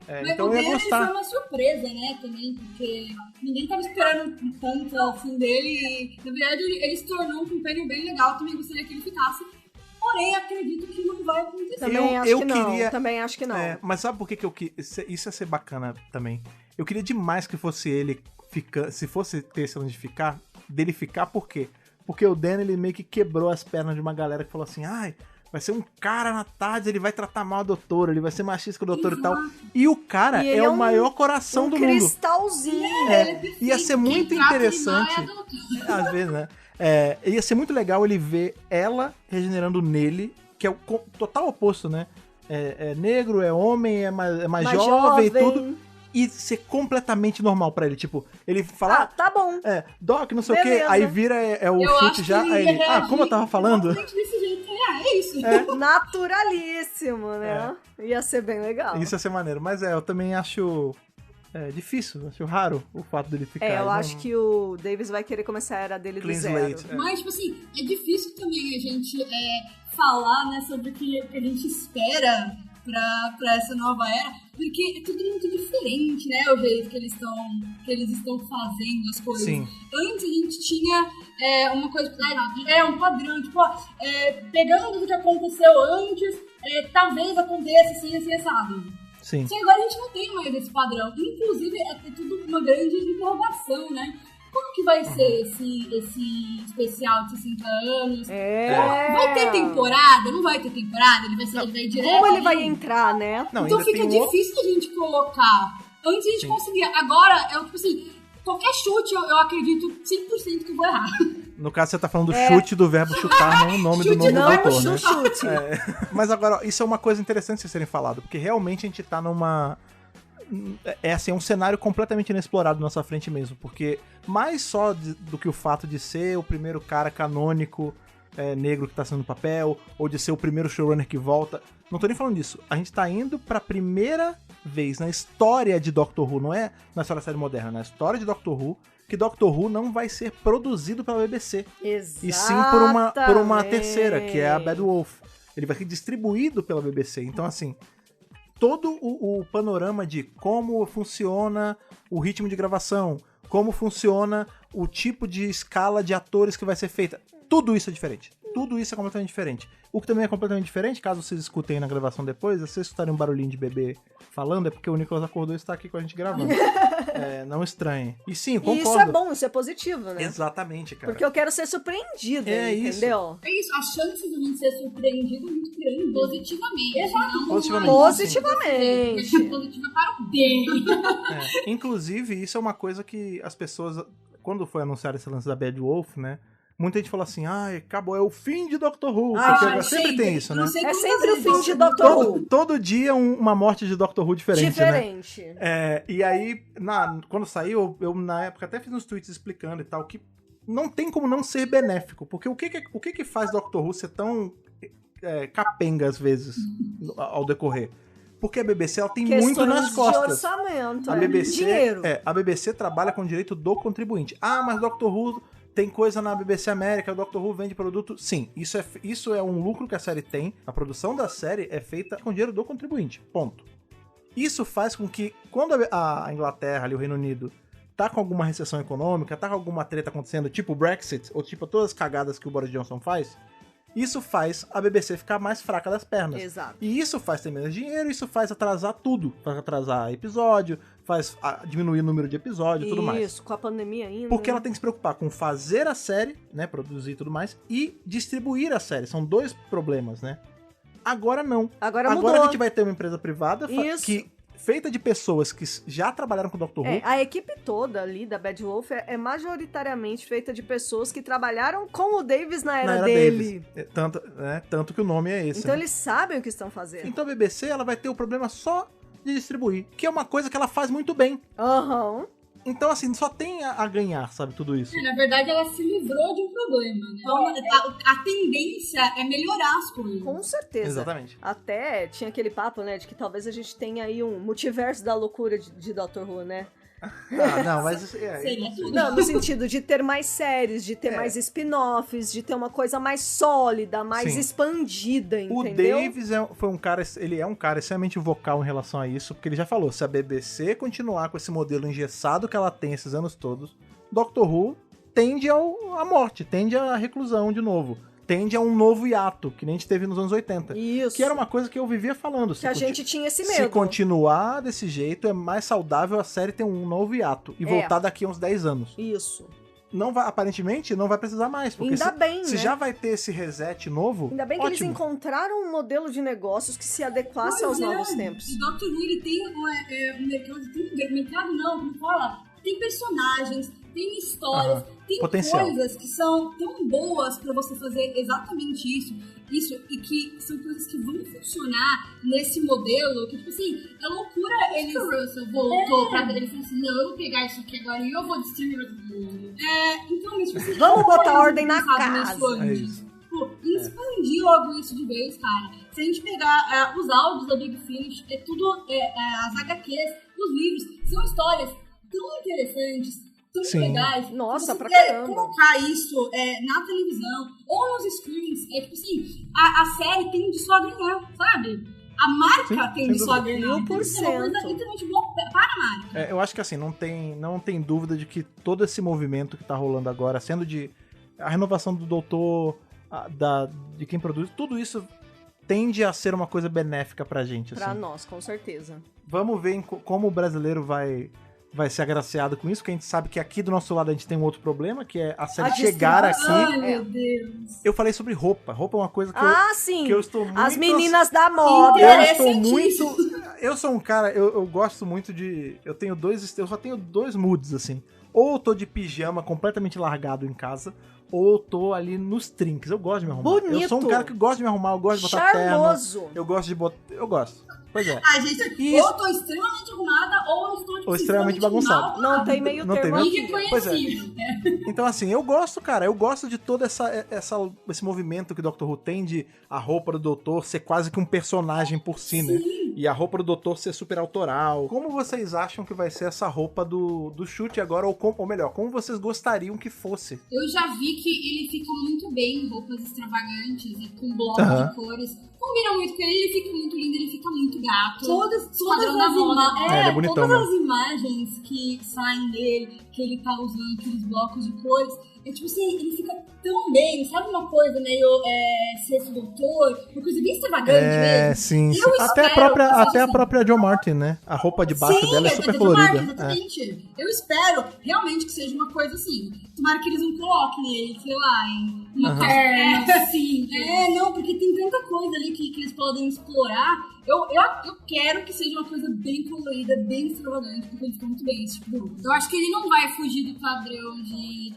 Mas então o eu ia Dan gostar. foi uma surpresa, né, também, porque ninguém tava esperando tanto assim dele. E, na verdade, ele se tornou um companion bem legal, também gostaria que ele ficasse. Porém, acredito que não vai acontecer. Também acho que não. Mas sabe por que eu isso ia ser bacana também? Eu queria demais que fosse ele se fosse ter esse lance de ficar, dele ficar, por quê? Porque o Dan, ele meio que quebrou as pernas de uma galera que falou assim, vai ser um cara na tarde, ele vai tratar mal a doutora, ele vai ser machista com a doutora e tal. E o cara é o maior coração do mundo. Cristalzinho. Ia ser muito interessante. Às vezes, né? Ia ser muito legal ele ver ela regenerando nele, que é o total oposto, né? É negro, é homem, é mais jovem e tudo. E ser completamente normal pra ele. Tipo, ele fala... tá bom. Doc, não sei o quê. Aí vira o chute já. Aí ele, como eu tava falando? Desse jeito, é isso. Naturalíssimo, né? Ia ser bem legal. Isso ia ser maneiro. Mas eu também acho... difícil, acho raro o fato dele ficar. Eu acho que o Davis vai querer começar a era dele do zero. Mas, tipo assim, é difícil também a gente falar, né, sobre o que a gente espera pra essa nova era, porque é tudo muito diferente, né, o jeito que eles estão fazendo as coisas. Sim. Antes a gente tinha uma coisa, um padrão, tipo, pegando tudo que aconteceu antes, talvez aconteça assim, assado. Sim. Só que agora a gente não tem mais esse padrão. Inclusive, é tudo uma grande interrogação, né? Como que vai ser esse especial de 60 anos? Vai ter temporada? Não vai ter temporada? Ele vai direto? Como ele vai entrar, né? Então fica difícil a gente colocar Antes a gente conseguia. Agora, tipo assim, qualquer chute eu acredito 100% que eu vou errar. No caso, você tá falando do chute do verbo chutar, não o nome do nome do autor, né? Chute. Mas agora, isso é uma coisa interessante de serem falado, porque realmente a gente tá numa... É um cenário completamente inexplorado na nossa frente mesmo, porque mais só do que o fato de ser o primeiro cara canônico negro que tá sendo no papel, ou de ser o primeiro showrunner que volta, não tô nem falando disso. A gente tá indo pra primeira vez na história de Doctor Who, não é na história da série moderna, na história de Doctor Who, que Doctor Who não vai ser produzido pela BBC. Exatamente. E sim por uma terceira, que é a Bad Wolf. Ele vai ser distribuído pela BBC. Então, assim, todo o panorama de como funciona o ritmo de gravação, como funciona o tipo de escala de atores que vai ser feita, tudo isso é diferente. Tudo isso é completamente diferente. O que também é completamente diferente, caso vocês escutem aí na gravação depois, se vocês escutarem um barulhinho de bebê falando, é porque o Nicolas acordou e está aqui com a gente gravando. Não estranhe. E sim, concordo. E isso é bom, isso é positivo, né? Exatamente, cara. Porque eu quero ser surpreendido, entendeu? Isso. É isso, a chance de a gente ser surpreendido é muito grande. Positivamente. Exato. Positivamente. Positiva para o bem. Inclusive, isso é uma coisa que as pessoas, quando foi anunciar esse lance da Bad Wolf, né? Muita gente falou assim, acabou, é o fim de Doctor Who. Porque sempre tem isso, né? É sempre o fim de Doctor Who. Todo dia uma morte de Doctor Who diferente. Né? E aí, quando saiu, eu na época até fiz uns tweets explicando e tal, que não tem como não ser benéfico. Porque o que faz Doctor Who ser tão capenga, às vezes, ao decorrer? Porque a BBC ela tem muito nas costas. De orçamento, dinheiro. A BBC trabalha com o direito do contribuinte. Mas Doctor Who tem coisa na BBC América, o Doctor Who vende produto. Sim, isso é um lucro que a série tem. A produção da série é feita com dinheiro do contribuinte. Ponto. Isso faz com que, quando a Inglaterra, ali, o Reino Unido, tá com alguma recessão econômica, tá com alguma treta acontecendo, tipo o Brexit, ou tipo todas as cagadas que o Boris Johnson faz, isso faz a BBC ficar mais fraca das pernas. Exato. E isso faz ter menos dinheiro, isso faz atrasar tudo. Faz atrasar episódio, faz diminuir o número de episódios e tudo mais. Isso, com a pandemia ainda. Porque ela tem que se preocupar com fazer a série, né, produzir e tudo mais, e distribuir a série. São dois problemas, né? Agora não. Agora mudou. A gente vai ter uma empresa privada feita de pessoas que já trabalharam com o Doctor Who. A equipe toda ali da Bad Wolf é majoritariamente feita de pessoas que trabalharam com o Davis na era dele. Tanto que o nome é esse. Então né? Eles sabem o que estão fazendo. Então a BBC ela vai ter o problema só de distribuir, que é uma coisa que ela faz muito bem. Então, assim, só tem a ganhar, sabe, tudo isso. Na verdade, ela se livrou de um problema. Então, a tendência é melhorar as coisas. Com certeza. Exatamente. Até tinha aquele papo, né, de que talvez a gente tenha aí um multiverso da loucura de Doctor Who, né? Não, mas... Seria tudo. Não, no sentido de ter mais séries, de ter mais spin-offs, de ter uma coisa mais sólida, mais expandida, entendeu? O Davis foi um cara, ele é um cara extremamente vocal em relação a isso, porque ele já falou, se a BBC continuar com esse modelo engessado que ela tem esses anos todos, Doctor Who tende à morte, tende à reclusão de novo. Tende a um novo hiato, que nem a gente teve nos anos 80. Isso. Que era uma coisa que eu vivia falando. Que a gente tinha esse medo. Se continuar desse jeito, é mais saudável a série ter um novo hiato. E voltar daqui a uns 10 anos. Isso. Aparentemente, não vai precisar mais. Porque se já vai ter esse reset novo, ainda bem que eles encontraram um modelo de negócios que se adequasse aos novos tempos. O Doctor Who, ele tem um mercado, como fala? Tem personagens, tem histórias, tem potencial. Coisas que são tão boas pra você fazer exatamente isso, e que são coisas que vão funcionar nesse modelo, que, tipo assim, é loucura eles... O Russell voltou pra ele e falou assim, não, eu vou pegar isso aqui agora e eu vou distribuir todo mundo. Então, tipo assim... Vamos botar ordem na casa. Expandir logo isso de vez, cara. Se a gente pegar os áudios da Big Finish, as HQs, os livros, são histórias tão interessantes, tão legais. Nossa, pra caramba. Colocar isso na televisão ou nos screens, tipo assim, a série tem de só ganhar, sabe? A marca tem de só ganhar. 1000%. É uma coisa literalmente boa para a marca. Eu acho que assim, não tem dúvida de que todo esse movimento que tá rolando agora, sendo de a renovação do doutor, de quem produz, tudo isso tende a ser uma coisa benéfica pra gente. Pra assim. nós, com certeza. Vamos ver como o brasileiro vai vai ser agraciado com isso, porque a gente sabe que aqui do nosso lado a gente tem um outro problema, que é a série chegar aqui. Ai, meu Deus. Eu falei sobre roupa. Roupa é uma coisa que, sim. que eu estou muito... As meninas da moda. Eu sou um cara, eu gosto muito de... Eu só tenho 2 moods, assim. Ou eu tô de pijama completamente largado em casa, ou eu tô ali nos trinques. Eu gosto de me arrumar. Bonito. Eu sou um cara que gosta de me arrumar, eu gosto de botar Charmoso. terno. Eu gosto de botar... Eu gosto. Pois é. A gente, ou eu tô extremamente arrumada, ou eu estou ou extremamente bagunçado. Não tem meio termo aqui. Pois é. Então, assim, eu gosto, cara. Eu gosto de todo esse movimento que o Dr. Who tem de a roupa do doutor ser quase que um personagem por si, né? E a roupa do doutor ser super autoral. Como vocês acham que vai ser essa roupa do chute agora? Ou melhor, como vocês gostariam que fosse? Eu já vi que ele fica muito bem em roupas extravagantes e com blocos de cores. Combina muito com ele fica muito lindo, ele fica muito gato. Todas as imagens que saem dele, que ele tá usando aqueles blocos de cores, é tipo assim, ele fica tão bem, sabe uma coisa meio Sexto Doutor, uma coisa bem extravagante mesmo. Sim. Até a própria Jo Martin, né? A roupa de baixo dela é super colorida. Martin, exatamente. Eu espero realmente que seja uma coisa assim. Tomara que eles não coloquem ele, sei lá, em uma perna, assim. Não, porque tem tanta coisa ali que eles podem explorar. Eu quero que seja uma coisa bem colorida, bem extravagante, porque ele fica muito bem esse tipo de roupa. Eu acho que ele não vai fugir do padrão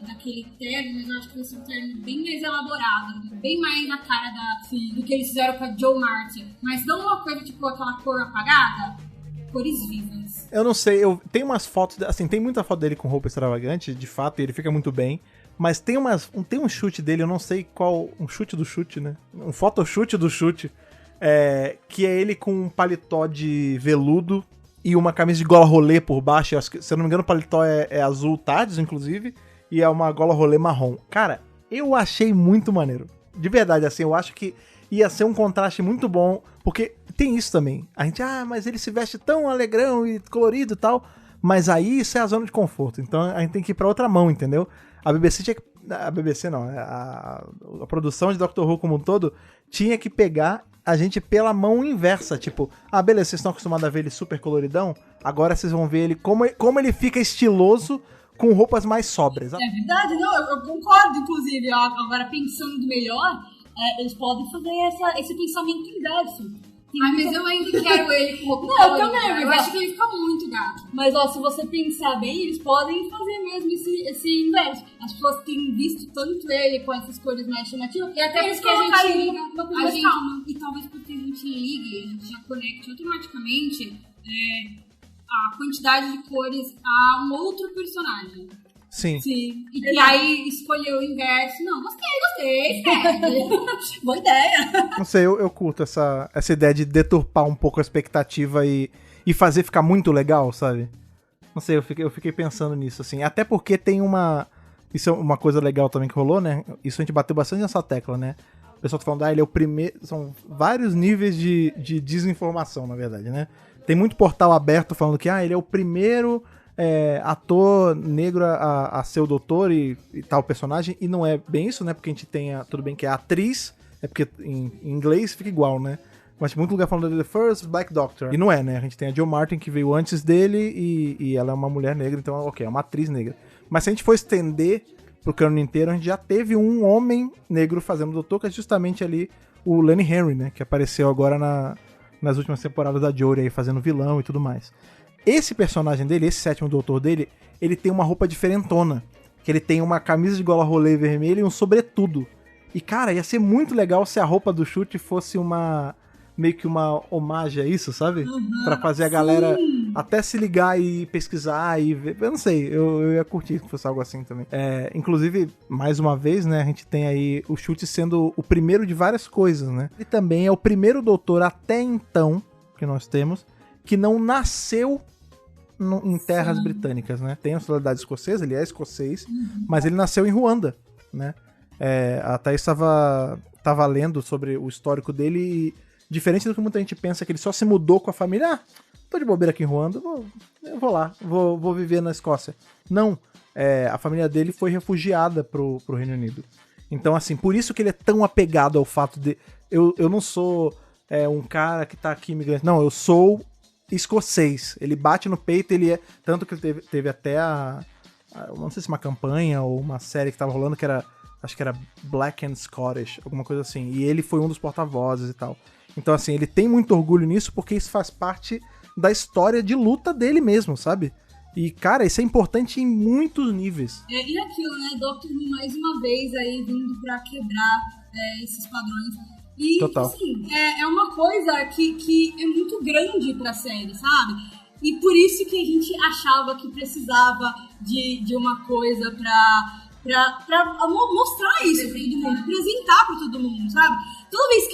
daquele terno, mas eu acho que vai ser um terno bem mais elaborado, bem mais na cara do que eles fizeram com a Jo Martin. Mas não uma coisa tipo aquela cor apagada, cores vivas. Eu não sei, tem umas fotos, assim, tem muita foto dele com roupa extravagante, de fato, e ele fica muito bem. Mas tem um chute dele, eu não sei qual, um chute do chute, né? Um photochute do chute. Que é ele com um paletó de veludo e uma camisa de gola rolê por baixo. Eu acho que, se eu não me engano, o paletó é azul tardes, inclusive, e é uma gola rolê marrom. Cara, eu achei muito maneiro. De verdade, assim, eu acho que ia ser um contraste muito bom, porque tem isso também. A gente, mas ele se veste tão alegrão e colorido e tal, mas aí isso é a zona de conforto. Então a gente tem que ir pra outra mão, entendeu? A BBC tinha que... A BBC não, a produção de Doctor Who como um todo tinha que pegar a gente pela mão inversa, tipo, beleza, vocês estão acostumados a ver ele super coloridão, agora vocês vão ver ele como ele fica estiloso com roupas mais sóbrias. É verdade, não, eu concordo, inclusive, agora pensando melhor, eles podem fazer esse pensamento inverso. Mas eu ainda quero ele com roupa colorida. Eu também, eu acho que ele fica muito gato. Mas, se você pensar bem, eles podem fazer mesmo esse inverso. As pessoas têm visto tanto ele com essas cores mais chamativas, e até porque a gente liga uma coisa mais calma. E talvez porque a gente ligue, a gente já conecte automaticamente a quantidade de cores a um outro personagem. Sim. E aí escolheu o inverso. Não, gostei. Boa ideia. Não sei, eu curto essa ideia de deturpar um pouco a expectativa e fazer ficar muito legal, sabe? Não sei, eu fiquei pensando nisso, assim. Até porque tem isso é uma coisa legal também que rolou, né? Isso a gente bateu bastante nessa tecla, né? O pessoal tá falando, ele é o primeiro... São vários níveis de desinformação, na verdade, né? Tem muito portal aberto falando que, ele é o primeiro... ator negro a ser o doutor e tal personagem, e não é bem isso, né? Porque a gente tem, tudo bem que é atriz, porque em inglês fica igual, né? Mas tem muito lugar falando de The First Black Doctor, e não é, né? A gente tem a Jo Martin que veio antes dele e ela é uma mulher negra, então é uma atriz negra. Mas se a gente for estender pro cano inteiro, a gente já teve um homem negro fazendo o doutor, que é justamente ali o Lenny Henry, né? Que apareceu agora nas últimas temporadas da Jodie aí, fazendo vilão e tudo mais. Esse personagem dele, esse sétimo doutor dele, ele tem uma roupa diferentona. Que ele tem uma camisa de gola rolê vermelha e um sobretudo. E, cara, ia ser muito legal se a roupa do chute fosse meio que uma homagem a isso, sabe? Pra fazer a galera até se ligar e pesquisar e ver. Eu não sei, eu ia curtir que fosse algo assim também. Inclusive, mais uma vez, né, a gente tem aí o chute sendo o primeiro de várias coisas, né? Ele também é o primeiro doutor até então que nós temos que não nasceu em terras britânicas, né? Tem a nacionalidade escocesa, ele é escocês, mas ele nasceu em Ruanda, né? A Thaís estava lendo sobre o histórico dele e, diferente do que muita gente pensa, que ele só se mudou com a família, tô de bobeira aqui em Ruanda, eu vou lá, vou viver na Escócia. Não, a família dele foi refugiada pro Reino Unido. Então, assim, por isso que ele é tão apegado ao fato de... Eu não sou um cara que tá aqui imigrante, não, eu sou escocês. Ele bate no peito, ele é... Tanto que ele teve até não sei se uma campanha ou uma série que tava rolando que era... Acho que era Black and Scottish, alguma coisa assim. E ele foi um dos porta-vozes e tal. Então, assim, ele tem muito orgulho nisso porque isso faz parte da história de luta dele mesmo, sabe? E, cara, isso é importante em muitos níveis. E aquilo, né? Doctor Who mais uma vez aí vindo pra quebrar esses padrões. E, total. Assim, é uma coisa que é muito grande pra série, sabe? E por isso que a gente achava que precisava de uma coisa pra mostrar isso pra todo mundo, apresentar pra todo mundo, sabe? Toda vez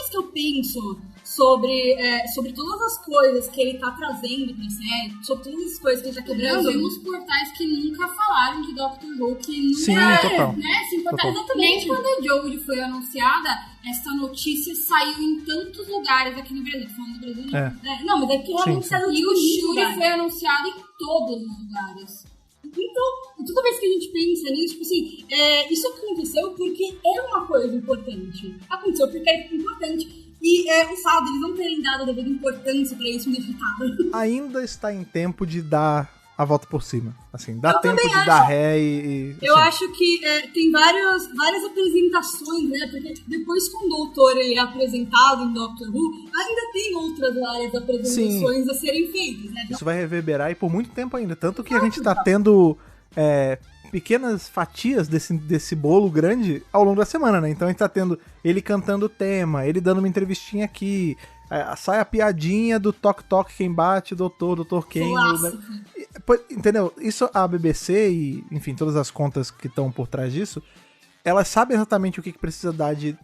que eu penso sobre todas as coisas que ele tá trazendo pra série, sobre todas as coisas que ele tá quebrando. Nós vimos portais que nunca falaram de Doctor Who, que nunca... Sim, total. Né? Sim, total. Exatamente. Quando a Jodie foi anunciada, essa notícia saiu em tantos lugares aqui no Brasil. Tô falando do Brasil, não. Não, mas é porque realmente saiu. E o Shuri foi anunciado em todos os lugares. Então, toda vez que a gente pensa nisso, tipo assim, isso aconteceu porque é uma coisa importante. Aconteceu porque é importante. E o fato deles não terem dado a devida importância pra isso me irritava. Ainda está em tempo de dar a volta por cima. Assim, dá tempo de dar ré e eu assim. acho que tem várias apresentações, né? Porque depois que um doutor ele é apresentado em Doctor Who, ainda tem outras várias apresentações a serem feitas, né? Isso vai reverberar e por muito tempo ainda. Tanto que a gente tá tendo pequenas fatias desse bolo grande ao longo da semana, né? Então a gente tá tendo ele cantando o tema, ele dando uma entrevistinha aqui, sai a piadinha do toque-toque, quem bate, doutor quem... Entendeu? Isso a BBC e, enfim, todas as contas que estão por trás disso, elas sabem exatamente o que precisa dar de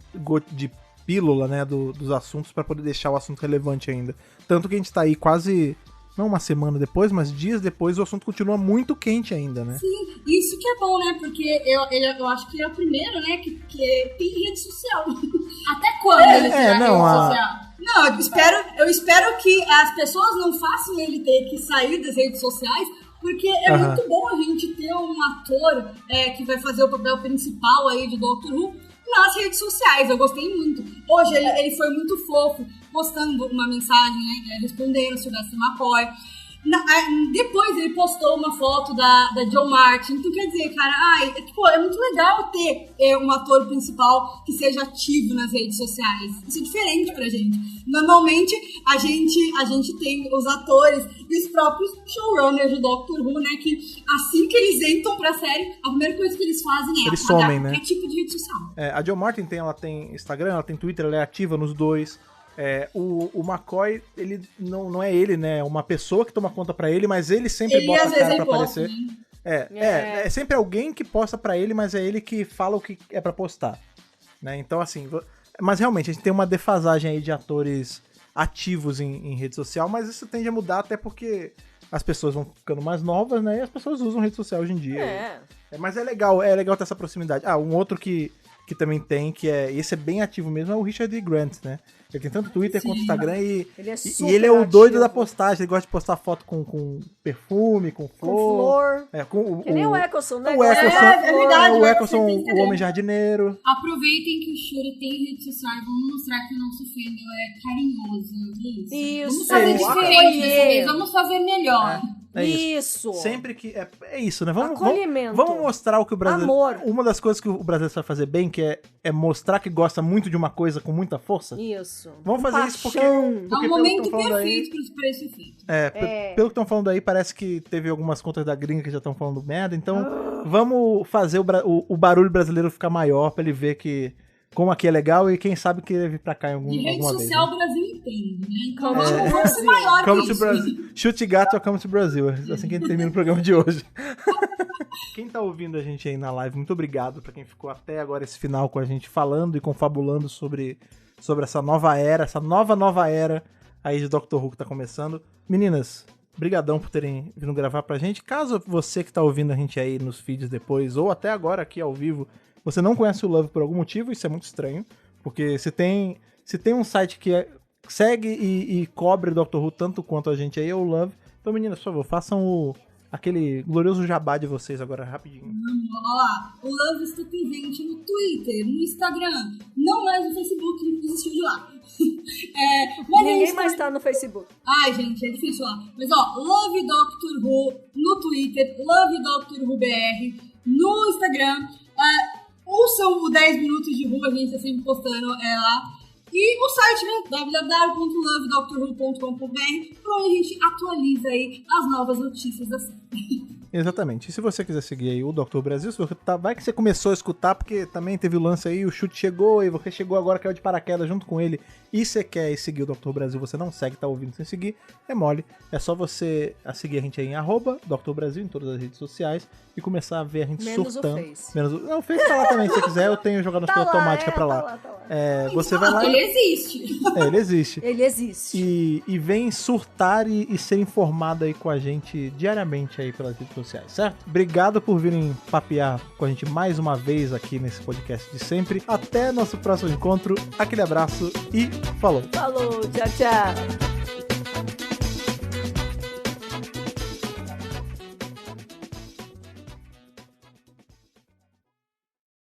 pílula, né, dos assuntos pra poder deixar o assunto relevante ainda. Tanto que a gente tá aí quase... Não uma semana depois, mas dias depois o assunto continua muito quente ainda, né? Sim, isso que é bom, né? Porque eu acho que é o primeiro, né, que tem rede social. Até quando ele tem rede social? Não, eu espero que as pessoas não façam ele ter que sair das redes sociais, porque é muito bom a gente ter um ator que vai fazer o papel principal aí de Doctor Who nas redes sociais. Eu gostei muito. Hoje ele foi muito fofo, postando uma mensagem, né, respondendo se tivesse McCoy. Depois ele postou uma foto da John Martin. Então quer dizer, cara, é muito legal ter um ator principal que seja ativo nas redes sociais. Isso é diferente pra gente. Normalmente a gente tem os atores e os próprios showrunners do Doctor Who, né, que assim que eles entram pra série, a primeira coisa que eles fazem eles somem, né? Qualquer tipo de rede social. A John Martin ela tem Instagram, ela tem Twitter, ela é ativa nos dois. O McCoy, ele não é ele, né? É uma pessoa que toma conta pra ele, mas ele sempre bota a cara pra aparecer. É sempre alguém que posta pra ele, mas é ele que fala o que é pra postar, né? Então, assim... Mas realmente, a gente tem uma defasagem aí de atores ativos em rede social, mas isso tende a mudar até porque as pessoas vão ficando mais novas, né? E as pessoas usam rede social hoje em dia. Mas é legal ter essa proximidade. Um outro que também tem, esse é bem ativo mesmo, é o Richard E. Grant, né? Ele tem tanto Twitter quanto Instagram e ele é o doido da postagem. Ele gosta de postar foto com perfume, com flor. Que nem o Eccleston, né? O Eccleston, é verdade, o Eccleston, o Homem Jardineiro. Aproveitem que o Shuri tem rede social e vamos mostrar que o nosso fandom é carinhoso. Isso. Vamos fazer diferente, vamos fazer melhor. Isso. Sempre que... É isso, né? Vamos mostrar o que o brasileiro... Amor. Uma das coisas que o brasileiro sabe fazer bem, que é mostrar que gosta muito de uma coisa com muita força. Isso. Vamos fazer isso porque é um momento perfeito para esse feito. Pelo que estão falando aí, parece que teve algumas contas da gringa que já estão falando merda. Então, vamos fazer o barulho brasileiro ficar maior pra ele ver que... Como aqui é legal e quem sabe querer vir pra cá em alguma vez. De rede social o Brasil entende, né? Então vamos ser maior come que to Brasil. Chute gato, come to Brasil. Assim que a gente termina o programa de hoje. Quem tá ouvindo a gente aí na live, muito obrigado pra quem ficou até agora esse final com a gente falando e confabulando sobre essa nova era, essa nova era aí de Doctor Who que tá começando. Meninas, brigadão por terem vindo gravar pra gente. Caso você que tá ouvindo a gente aí nos feeds depois, ou até agora aqui ao vivo, você não conhece o Love por algum motivo, isso é muito estranho, porque se tem um site que segue e cobre Doctor Who tanto quanto a gente aí, é o Love. Então, meninas, por favor, façam aquele glorioso jabá de vocês agora, rapidinho. Olha lá, o Love está presente no Twitter, no Instagram, não mais no Facebook, que desistiu de lá. Ninguém mais tá no Facebook? Ai, gente, é difícil lá. Mas, ó, Love Doctor Who no Twitter, Love Doctor Who BR no Instagram. Ouçam o 10 Minutos de Who, a gente tá sempre postando lá. E o site, né, www.lovedoctorwho.com.br, onde a gente atualiza aí as novas notícias da série. Exatamente. E se você quiser seguir aí o Dr. Brasil, se você vai que você começou a escutar, porque também teve o lance aí, o chute chegou, e você chegou agora, caiu de paraquedas junto com ele, e você quer seguir o Dr. Brasil, você não segue, tá ouvindo sem seguir, é mole. É só você seguir a gente aí em @Dr. Brasil, em todas as redes sociais, e começar a ver a gente menos surtando. O Face. Não, o Face tá lá também, se você quiser, eu tenho jogado na sua automática pra lá. Tá lá. Você vai lá. Ele existe. Ele existe. Ele existe. E vem surtar e ser informado aí com a gente diariamente aí pelas redes sociais, certo? Obrigado por virem papear com a gente mais uma vez aqui nesse podcast de sempre. Até nosso próximo encontro. Aquele abraço e falou. Falou, tchau, tchau.